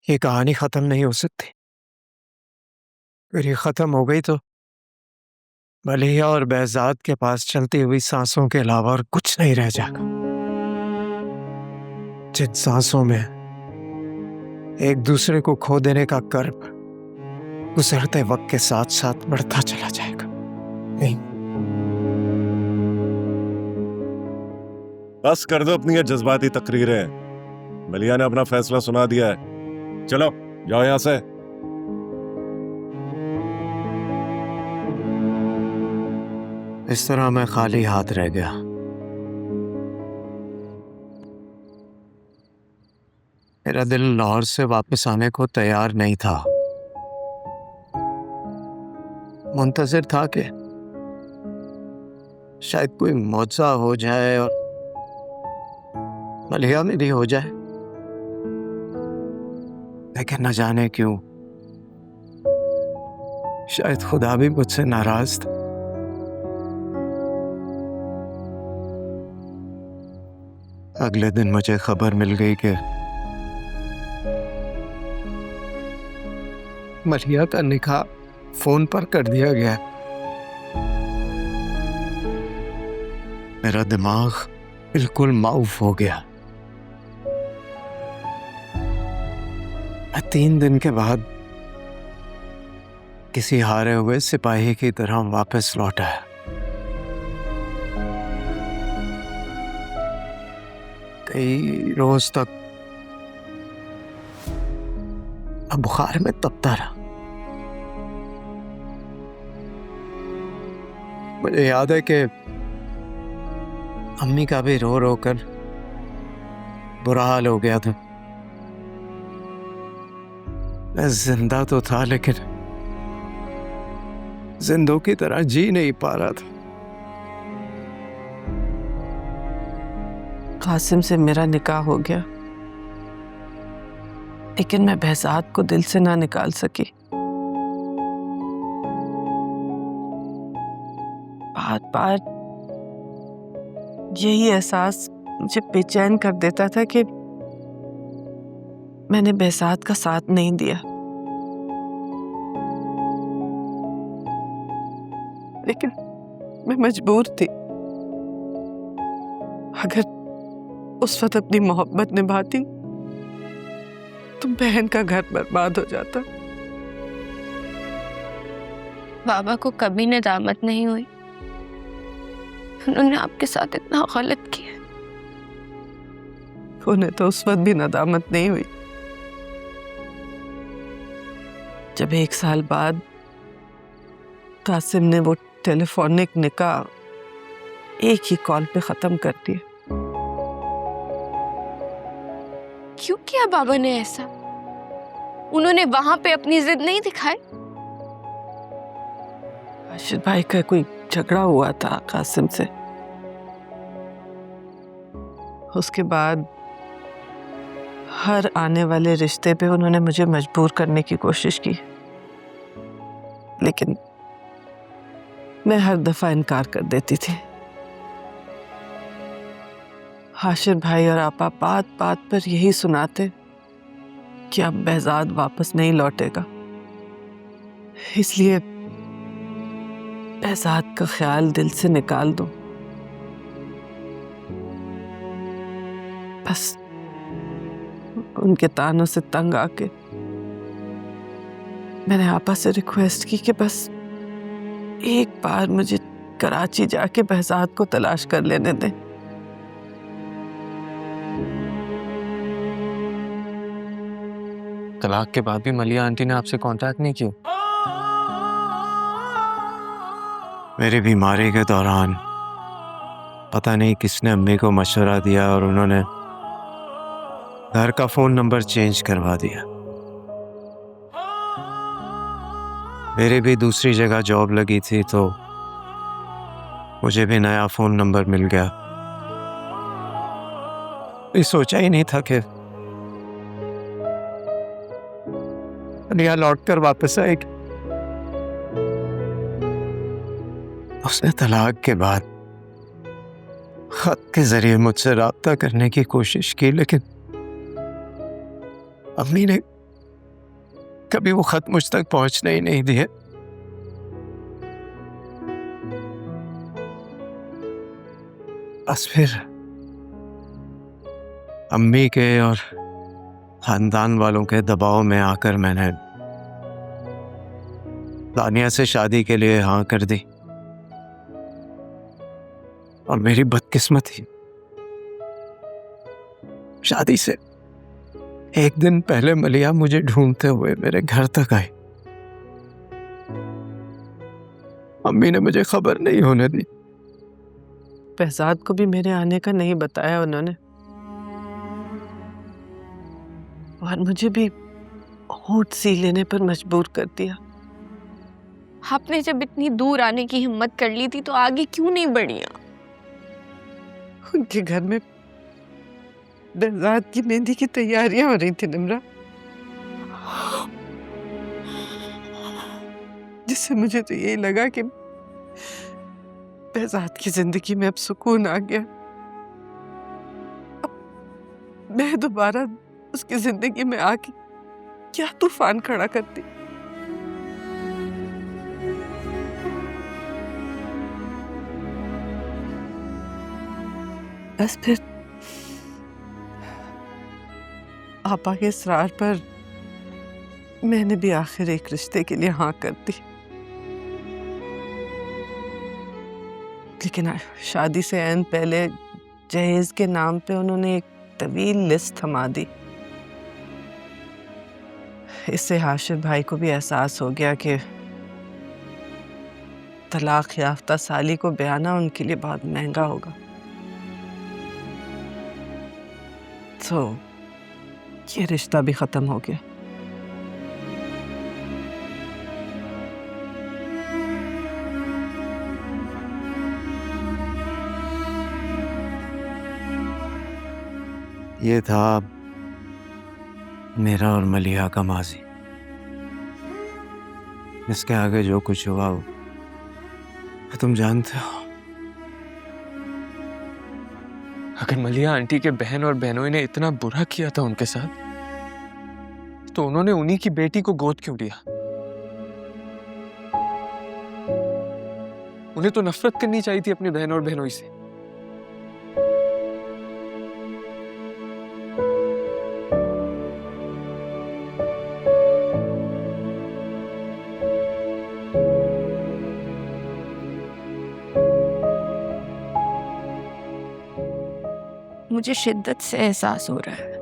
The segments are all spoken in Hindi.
ये कहानी खत्म नहीं हो सकती। अगर ये खत्म हो गई तो मलिया और behzad के पास चलती हुई सांसों के अलावा और कुछ नहीं रह जाएगा। जिन सांसों में एक दूसरे को खो देने का कर्ब गुजरते वक्त के साथ साथ बढ़ता चला जाएगा। नहीं, बस कर दो अपनी ये जज्बाती तकरीरें। मलिया ने अपना फैसला सुना दिया है, चलो जाओ यहां से। इस तरह मैं खाली हाथ रह गया। मेरा दिल लाहौर से वापस आने को तैयार नहीं था। मुंतजिर था कि शायद कोई मौजा हो जाए और मलिया मेरी हो जाए, लेकिन न जाने क्यों शायद खुदा भी मुझसे नाराज था। अगले दिन मुझे खबर मिल गई कि मलिया का निकाह फोन पर कर दिया गया। मेरा दिमाग बिल्कुल माऊफ हो गया। मैं 3 दिन के बाद किसी हारे हुए सिपाही की तरह वापस लौट आया। कई रोज तक बुखार में तपता रहा। मुझे याद है कि अम्मी का भी रो रो कर बुरा हाल हो गया था। मैं जिंदा तो था लेकिन जिंदों की तरह जी नहीं पा रहा था। कासिम से मेरा निकाह हो गया, लेकिन मैं behzad को दिल से ना निकाल सकी। बार बार यही एहसास मुझे बेचैन कर देता था कि मैंने behzad का साथ नहीं दिया। लेकिन मैं मजबूर थी। अगर उस वक्त अपनी मोहब्बत निभाती तो बहन का घर बर्बाद हो जाता। बाबा को कभी नदामत नहीं हुई, उन्होंने आपके साथ इतना गलत किया। उन्हें तो उस वक्त भी नदामत नहीं हुई जब 1 साल बाद कासिम ने वो टेलीफोनिक निकाह एक ही कॉल पे खत्म कर दिया। क्यों किया बाबा ने ऐसा? उन्होंने वहां पे अपनी जिद नहीं दिखाई? राशिद भाई का कोई झगड़ा हुआ था कासिम से। उसके बाद हर आने वाले रिश्ते पे उन्होंने मुझे मजबूर करने की कोशिश की, लेकिन मैं हर दफा इनकार कर देती थी। हाशिर भाई और आपा बात बात पर यही सुनाते कि अब behzad वापस नहीं लौटेगा, इसलिए behzad का ख्याल दिल से निकाल दो। बस उनके तानों से तंग आके मैंने आपा से रिक्वेस्ट की कि बस एक बार मुझे कराची जाके behzad को तलाश कर लेने दें। तलाक के बाद भी मलिया आंटी ने आपसे कांटेक्ट नहीं किया? मेरी बीमारी के दौरान पता नहीं किसने अम्मी को मशवरा दिया और उन्होंने घर का फोन नंबर चेंज करवा दिया। मेरी भी दूसरी जगह जॉब लगी थी तो मुझे भी नया फोन नंबर मिल गया। ये सोचा ही नहीं था कि मलिया लौट कर वापस आएगी। उसने तलाक के बाद खत के जरिए मुझसे राब्ता करने की कोशिश की, लेकिन अम्मी ने कभी वो खत मुझ तक पहुंचने ही नहीं दिए। बस फिर अम्मी के और खानदान वालों के दबाव में आकर मैंने दानिया से शादी के लिए हाँ कर दी। और मेरी बदकिस्मती, शादी से एक दिन पहले मलिया मुझे ढूंढते हुए मेरे घर तक आई। अम्मी ने मुझे खबर नहीं होने दी। behzad को भी मेरे आने का नहीं बताया उन्होंने, और मुझे भी होठ सी लेने पर मजबूर कर दिया। आपने जब इतनी दूर आने की हिम्मत कर ली थी तो आगे क्यों नहीं बढ़ी आप? उनके घर में behzad की मेहंदी की तैयारियां हो रही थी निम्रा, जिससे मुझे तो यही लगा कि behzad की जिंदगी में अब सुकून आ गया। अब मैं दोबारा उसकी जिंदगी में आके क्या तूफान खड़ा करती। बस फिर आपा के इसरार पर मैंने भी आखिर एक रिश्ते के लिए हाँ कर दी। लेकिन शादी से ऐन पहले जहेज के नाम पे उन्होंने एक तवील लिस्ट थमा दी। इससे हाशिर भाई को भी एहसास हो गया कि तलाक याफ्ता साली को बयाना उनके लिए बहुत महंगा होगा। तो ये रिश्ता भी खत्म हो गया। ये था मेरा और मलिहा का माजी। इसके आगे जो कुछ हुआ वो तुम जानते हो। अगर मलिया आंटी के बहन और बहनोई ने इतना बुरा किया था उनके साथ, तो उन्होंने उन्हीं की बेटी को गोद क्यों लिया? उन्हें तो नफरत करनी चाहिए थी अपनी बहन और बहनोई से। मुझे शिद्दत से एहसास हो रहा है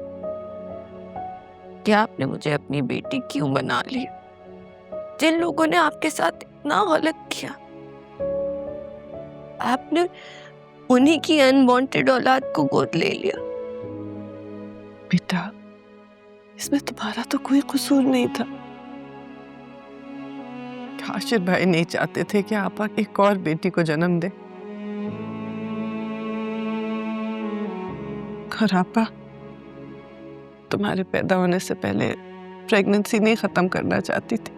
कि आपने मुझे अपनी बेटी क्यों बना ली। जिन लोगों ने आपके साथ इतना गलत किया, आपने उन्हीं की अनवांटेड औलाद को गोद ले लिया। बेटा, इसमें तुम्हारा तो कोई कसूर नहीं था। हाशिर भाई नहीं चाहते थे कि आपा एक और बेटी को जन्म दे। और आपा तुम्हारे पैदा होने से पहले प्रेगनेंसी नहीं खत्म करना चाहती थी।